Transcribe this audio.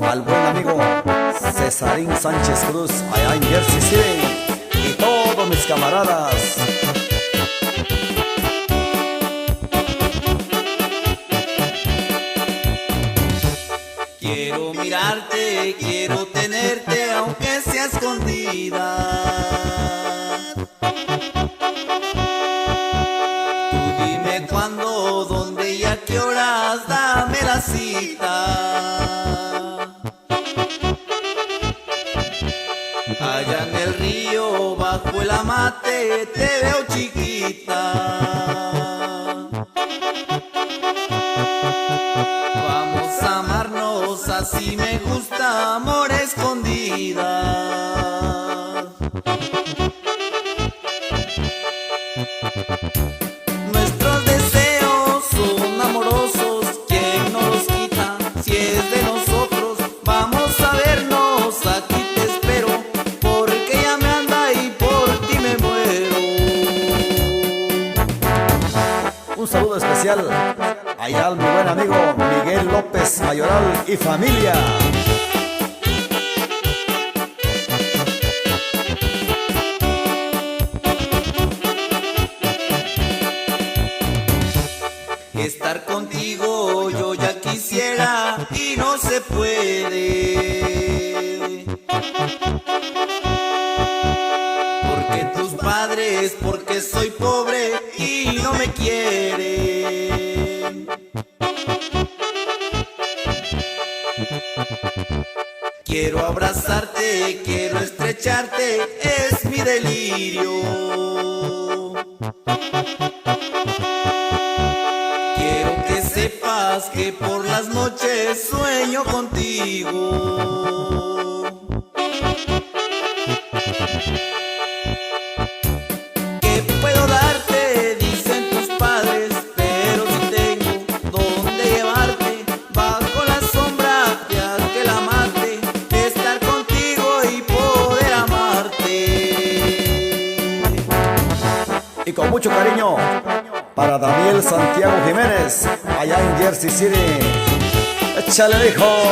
al buen amigo Cesarín Sánchez Cruz, allá en Jersey City, y todos mis camaradas. Quiero mirarte, quiero tenerte, aunque sea escondida. Tú dime cuándo, dónde y a qué horas, dame la cita. Allá en el río, bajo el amate, te veo chiquita. Vamos a amarnos, así me gusta, amor escondida. Nuestros deseos son amorosos, ¿quién no los quita? Si es de nosotros, vamos a vernos, aquí te espero, porque ella me anda y por ti me muero. Un saludo especial allá al mi buen amigo Miguel López Mayoral y familia. Estar contigo yo ya quisiera y no se puede. Porque tus padres, porque soy pobre y no me quieren. Quiero abrazarte, quiero estrecharte, es mi delirio. Quiero que sepas que por las noches sueño contigo. ¿Qué puedo darte? Dicen tus padres, pero si tengo dónde llevarte, bajo la sombra de aquel amante, estar contigo y poder amarte. Y con mucho cariño para Daniel Santiago Jiménez, allá en Jersey City. Échale, hijo.